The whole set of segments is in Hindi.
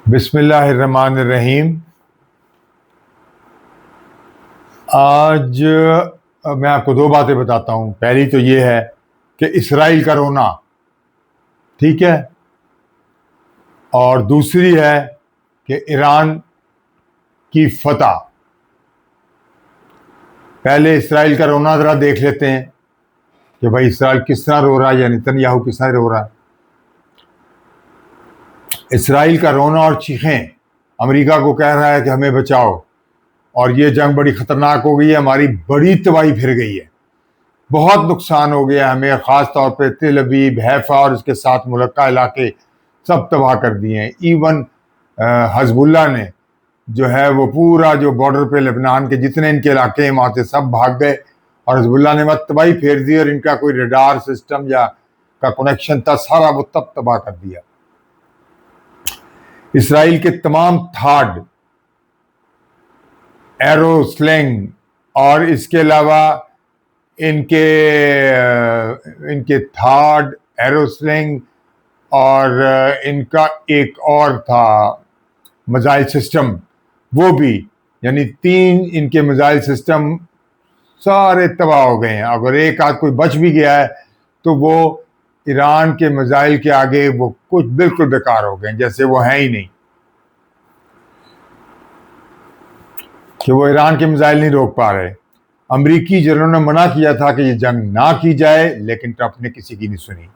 बिस्मिल्लाहिर्रहमानिर्रहीम। आज मैं आपको दो बातें बताता हूँ। पहली तो ये है कि इसराइल का रोना, ठीक है, और दूसरी है कि ईरान की फतह। पहले इसराइल का रोना ज़रा देख लेते हैं कि भाई इसराइल किस तरह रो रहा है या नेतन्याहू किस तरह रो रहा है। इसराइल का रोना और चीखें अमेरिका को कह रहा है कि हमें बचाओ, और ये जंग बड़ी ख़तरनाक हो गई है, हमारी बड़ी तबाही फिर गई है, बहुत नुकसान हो गया हमें, ख़ास तौर पे तेल अवीव, हैफा और इसके साथ मुलक्का इलाके सब तबाह कर दिए हैं। इवन हजबुल्ला ने जो है वो पूरा जो बॉर्डर पे लेबनान के जितने इनके इलाके हैं वहाँ से सब भाग गए, और हजबुल्ला ने मत तबाही फेर दी, और इनका कोई रडार सिस्टम या का कनेक्शन था सारा वो तब तबाह कर दिया। इसराइल के तमाम थाड, एरो स्लिंग और इसके अलावा इनके इनके थाड, एरोस्लिंग और इनका एक और था मिसाइल सिस्टम, वो भी, यानी तीन इनके मिसाइल सिस्टम सारे तबाह हो गए हैं। अगर एक आध कोई बच भी गया है तो वो ईरान के मिसाइल के आगे वो कुछ बिल्कुल बेकार हो गए, जैसे वो है ही नहीं, कि वो ईरान के मिसाइल नहीं रोक पा रहे। अमरीकी जनरलों ने मना किया था कि ये जंग ना की जाए, लेकिन ट्रंप ने किसी की नहीं सुनी।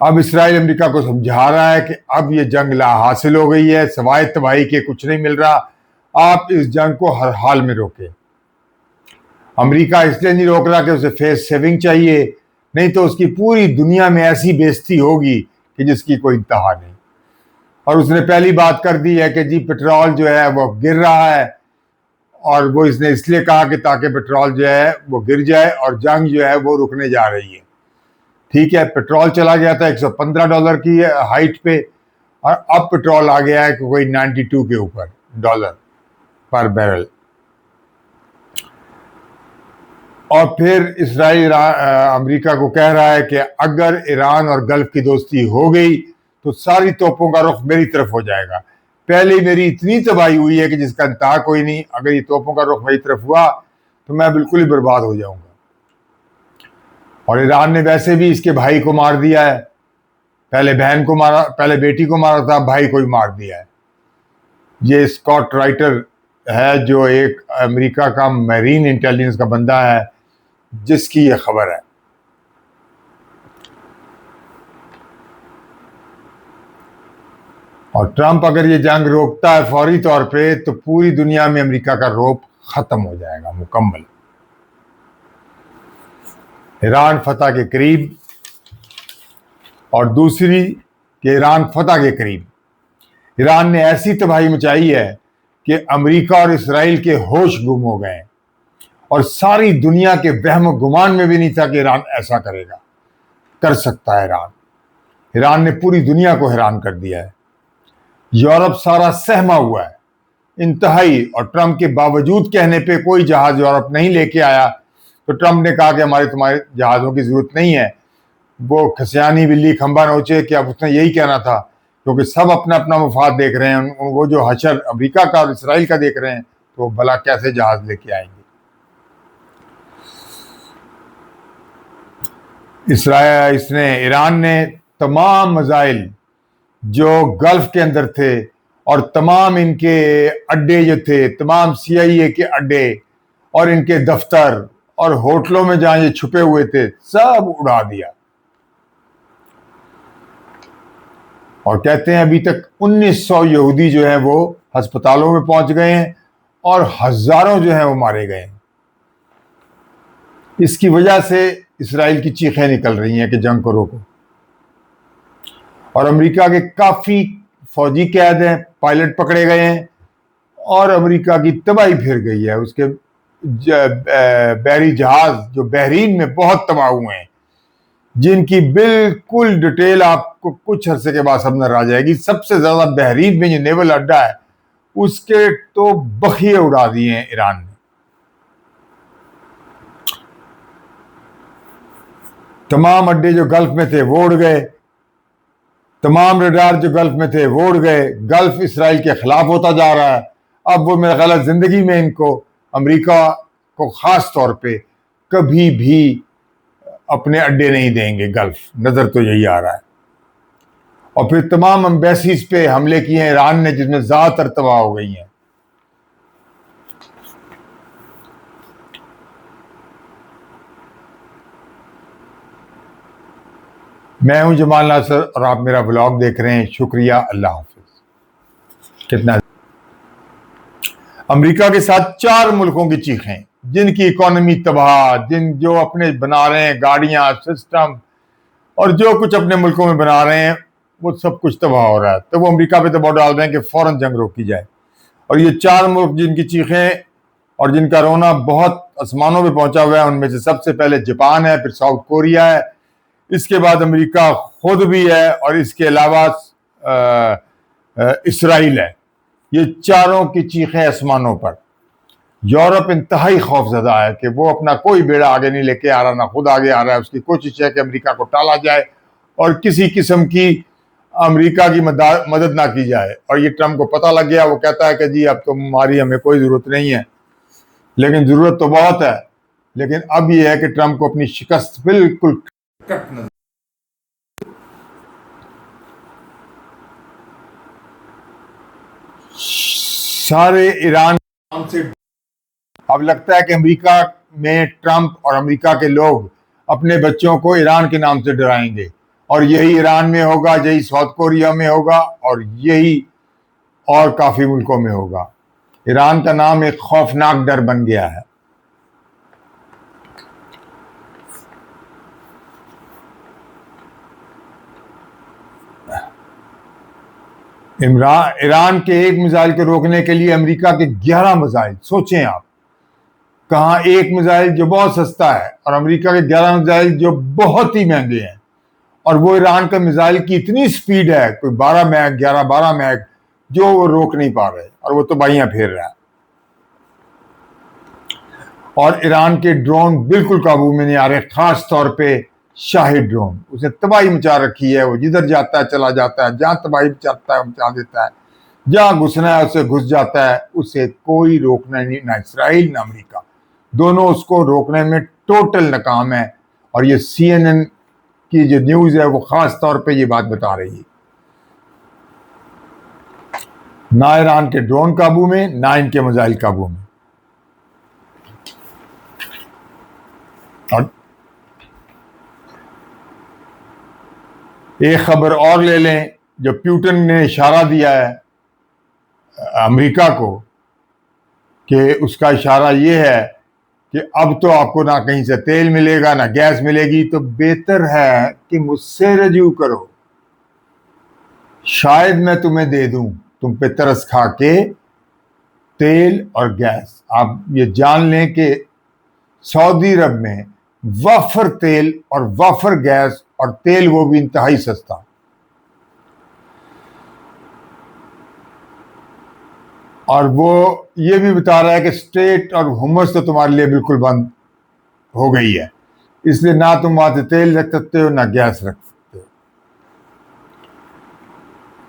अब इसराइल अमेरिका को समझा रहा है कि अब ये जंग ला हासिल हो गई है, सवाए तबाही के कुछ नहीं मिल रहा, आप इस जंग को हर हाल में रोकें। अमेरिका इसलिए नहीं रोक रहा कि उसे फेस सेविंग चाहिए, नहीं तो उसकी पूरी दुनिया में ऐसी बेइज्जती होगी कि जिसकी कोई इंतहा नहीं। और उसने पहली बात कर दी है कि जी पेट्रोल जो है वो गिर रहा है, और वो इसने इसलिए कहा कि ताकि पेट्रोल जो है वो गिर जाए और जंग जो है वो रुकने जा रही है। ठीक है, पेट्रोल चला गया था $115 की हाइट पे, और अब पेट्रोल आ गया है कोई 92 के ऊपर डॉलर पर बैरल। और फिर इसराइल अमेरिका को कह रहा है कि अगर ईरान और गल्फ की दोस्ती हो गई तो सारी तोपों का रुख मेरी तरफ हो जाएगा। पहले मेरी इतनी तबाही हुई है कि जिसका इंतहा कोई नहीं, अगर ये तोपों का रुख मेरी तरफ हुआ तो मैं बिल्कुल ही बर्बाद हो जाऊंगा। और ईरान ने वैसे भी इसके भाई को मार दिया है, पहले बहन को मारा, पहले बेटी को मारा था, भाई को ही मार दिया है। ये स्कॉट राइटर है जो एक अमेरिका का मैरीन इंटेलिजेंस का बंदा है, जिसकी ये खबर है। और ट्रंप अगर ये जंग रोकता है फौरी तौर पे तो पूरी दुनिया में अमेरिका का रौब खत्म हो जाएगा मुकम्मल। ईरान फतह के करीब, और दूसरी कि ईरान फतह के करीब। ईरान ने ऐसी तबाही मचाई है कि अमेरिका और इसराइल के होश गुम हो गए, और सारी दुनिया के वहम गुमान में भी नहीं था कि ईरान ऐसा करेगा, कर सकता है ईरान। ईरान ने पूरी दुनिया को हैरान कर दिया है। यूरोप सारा सहमा हुआ है इंतहाई, और ट्रंप के बावजूद कहने पे कोई जहाज यूरोप नहीं लेके आया, तो ट्रंप ने कहा कि हमारे तुम्हारे जहाज़ों की ज़रूरत नहीं है। वो खसियानी बिल्ली खंबा नोचे कि अब उसने यही कहना था, क्योंकि सब अपना अपना मफाद देख रहे हैं। वो जो हशर अमेरिका का और इसराइल का देख रहे हैं, तो भला कैसे जहाज लेके आएंगे। ईरान ने तमाम मिसाइल जो गल्फ के अंदर थे और तमाम इनके अड्डे जो थे, तमाम CIA के अड्डे और इनके दफ्तर और होटलों में जहां ये छुपे हुए थे, सब उड़ा दिया। और कहते हैं अभी तक 1900 यहूदी जो है वो अस्पतालों में पहुंच गए हैं, और हजारों जो है वो मारे गए हैं। इसकी वजह से इसराइल की चीखें निकल रही हैं कि जंग को रोको। और अमेरिका के काफ़ी फौजी कैद हैं, पायलट पकड़े गए हैं, और अमेरिका की तबाही फिर गई है। उसके बहरी जहाज जो बहरीन में बहुत तबाह हुए हैं, जिनकी बिल्कुल डिटेल आपको कुछ अरसे के बाद समझ आ जाएगी। सबसे ज़्यादा बहरीन में जो नेवल अड्डा है उसके तो बखिए उड़ा दिए हैं ईरान ने। तमाम अड्डे जो गल्फ में थे वो उड़ गए, तमाम रडार जो गल्फ में थे वो उड़ गए। गल्फ इसराइल के खिलाफ होता जा रहा है। अब वो मेरा ख्याल है जिंदगी में इनको अमेरिका को खास तौर पे कभी भी अपने अड्डे नहीं देंगे गल्फ, नजर तो यही आ रहा है। और फिर तमाम एम्बेसीज पे हमले किए हैं ईरान ने, जिसमें ज्यादातर तबाह हो गई हैं। मैं हूं जमाल नासर और आप मेरा ब्लॉग देख रहे हैं। शुक्रिया, अल्लाह हाफिज। कितना अमेरिका के साथ 4 मुल्कों की चीखें, जिनकी इकोनॉमी तबाह, जो अपने बना रहे हैं गाड़ियां, सिस्टम और जो कुछ अपने मुल्कों में बना रहे हैं, वो सब कुछ तबाह हो रहा है। तो वो अमेरिका पे दबाव डाल रहे हैं कि फौरन जंग रोकी जाए। और ये 4 मुल्क जिनकी चीखें और जिनका रोना बहुत आसमानों पे पहुंचा हुआ है, उनमें से सबसे पहले जापान है, फिर साउथ कोरिया है, इसके बाद अमेरिका खुद भी है और इसके अलावा इसराइल है। ये चारों की चीखें आसमानों पर। यूरोप इंतहाई खौफजदा है कि वो अपना कोई बेड़ा आगे नहीं लेके आ रहा, ना खुद आगे आ रहा है। उसकी कोशिश है कि अमेरिका को टाला जाए और किसी किस्म की अमेरिका की मदद ना की जाए। और ये ट्रंप को पता लग गया। वो कहता है कि जी अब तो हमारी हमें कोई ज़रूरत नहीं है, लेकिन ज़रूरत तो बहुत है। लेकिन अब ये है कि ट्रंप को अपनी शिकस्त बिल्कुल सारे ईरान से अब लगता है कि अमेरिका में ट्रंप और अमेरिका के लोग अपने बच्चों को ईरान के नाम से डराएंगे। और यही ईरान में होगा, यही साउथ कोरिया में होगा और यही और काफ़ी मुल्कों में होगा। ईरान का नाम एक खौफनाक डर बन गया है। ईरान के एक मिसाइल को रोकने के लिए अमेरिका के 11 मिसाइल। सोचें आप, कहाँ एक मिसाइल जो बहुत सस्ता है और अमेरिका के 11 मिसाइल जो बहुत ही महंगे हैं। और वो ईरान का मिसाइल की इतनी स्पीड है, कोई 12 मैग 11-12 मैग, जो वो रोक नहीं पा रहे और वो तबाहियां फेर रहा है। और ईरान के ड्रोन बिल्कुल काबू में नहीं आ रहे, खास तौर पे शाही ड्रोन। उसने तबाही मचा रखी है। वो जिधर जाता है चला जाता है, जहां तबाही मचाता है मचा देता है, जहां घुसना है उसे घुस जाता है। उसे कोई रोकना नहीं, ना इसराइल ना अमेरिका, दोनों उसको रोकने में टोटल नाकाम है। और ये CNN की जो न्यूज है वो खास तौर पे ये बात बता रही है। ना ईरान के ड्रोन काबू में, ना इनके मिसाइल काबू में। और एक खबर और ले लें, जो पुतिन ने इशारा दिया है अमेरिका को, कि उसका इशारा ये है कि अब तो आपको ना कहीं से तेल मिलेगा ना गैस मिलेगी, तो बेहतर है कि मुझसे रजू करो, शायद मैं तुम्हें दे दूं, तुम पे तरस खा के तेल और गैस। आप ये जान लें कि सऊदी अरब में वाफर तेल और वाफर गैस, और तेल वो भी इंतहाई सस्ता। और वो ये भी बता रहा है कि स्टेट और हुमस तो तुम्हारे लिए बिल्कुल बंद हो गई है, इसलिए ना तुम वहां से तेल रख सकते हो ना गैस रख सकते हो।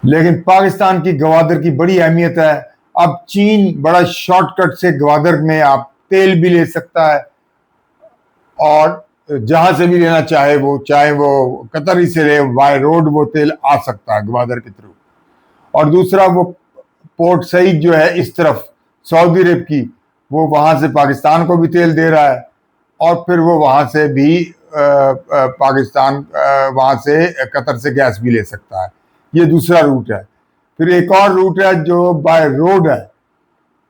लेकिन पाकिस्तान की गवादर की बड़ी अहमियत है। अब चीन बड़ा शॉर्टकट से गवादर में आप तेल भी ले सकता है, और जहां से भी लेना चाहे वो कतर ही से ले, बाय रोड वो तेल आ सकता है गवादर के थ्रू। और दूसरा, वो पोर्ट सईद जो है इस तरफ सऊदी अरब की, वो वहां से पाकिस्तान को भी तेल दे रहा है, और फिर वो वहां से भी पाकिस्तान वहां से कतर से गैस भी ले सकता है। ये दूसरा रूट है। फिर एक और रूट है जो बाय रोड है,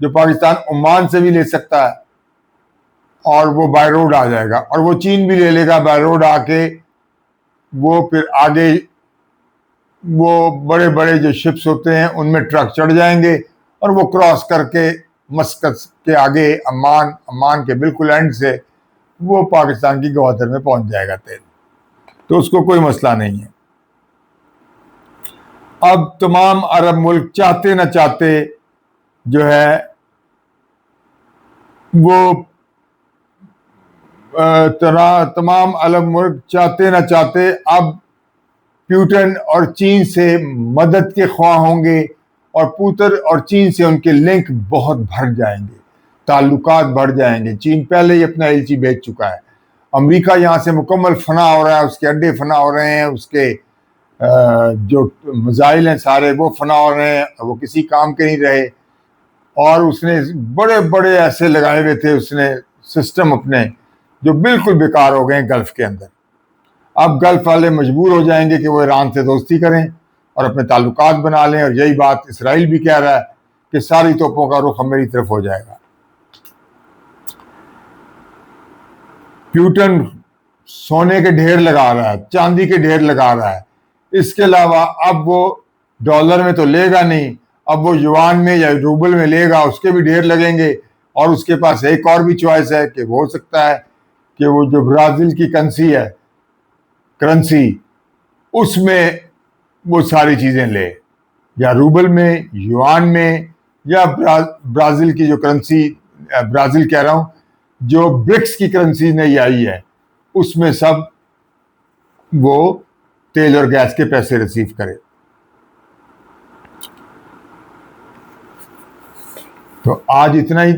जो पाकिस्तान ओमान से भी ले सकता है, और वो बाय रोड आ जाएगा, और वो चीन भी ले लेगा बाय रोड आके। वो फिर आगे वो बड़े बड़े जो शिप्स होते हैं उनमें ट्रक चढ़ जाएंगे, और वो क्रॉस करके मस्कत के आगे अम्मान के बिल्कुल एंड से वो पाकिस्तान की गवादर में पहुंच जाएगा तेल। तो उसको कोई मसला नहीं है। अब तमाम अरब मुल्क चाहते न चाहते जो है वो तमाम अरब मुल्क चाहते न चाहते अब पुतिन और चीन से मदद के ख्वाह होंगे और पुतिन और चीन से उनके लिंक बहुत बढ़ जाएंगे, ताल्लुकात बढ़ जाएंगे। चीन पहले ही अपना एलची भेज चुका है। अमेरिका यहाँ से मुकम्मल फना हो रहा है, उसके अड्डे फना हो रहे हैं, उसके जो मिसाइल हैं सारे वो फना हो रहे हैं, वो किसी काम के नहीं रहे। और उसने बड़े बड़े ऐसे लगाए हुए थे उसने सिस्टम अपने, जो बिल्कुल बेकार हो गए गल्फ के अंदर। अब गल्फ वाले मजबूर हो जाएंगे कि वो ईरान से दोस्ती करें और अपने ताल्लुकात बना लें, और यही बात इसराइल भी कह रहा है कि सारी तोपों का रुख मेरी तरफ हो जाएगा। पुतिन सोने के ढेर लगा रहा है, चांदी के ढेर लगा रहा है। इसके अलावा अब वो डॉलर में तो लेगा नहीं, अब वो युआन में या रूबल में लेगा, उसके भी ढेर लगेंगे। और उसके पास एक और भी चॉइस है कि हो सकता है कि वो जो ब्राज़ील की करेंसी उसमें वो सारी चीज़ें ले, या रूबल में, युआन में, या ब्राज़ील की जो करेंसी, ब्राज़ील कह रहा हूँ, जो ब्रिक्स की करेंसी नहीं आई है, उसमें सब वो तेल और गैस के पैसे रिसीव करे। तो आज इतना ही।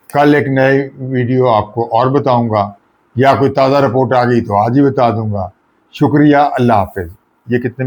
कल एक नए वीडियो आपको और बताऊंगा, या कोई ताज़ा रिपोर्ट आ गई तो आज ही बता दूंगा। शुक्रिया, अल्लाह हाफिज़। ये कितने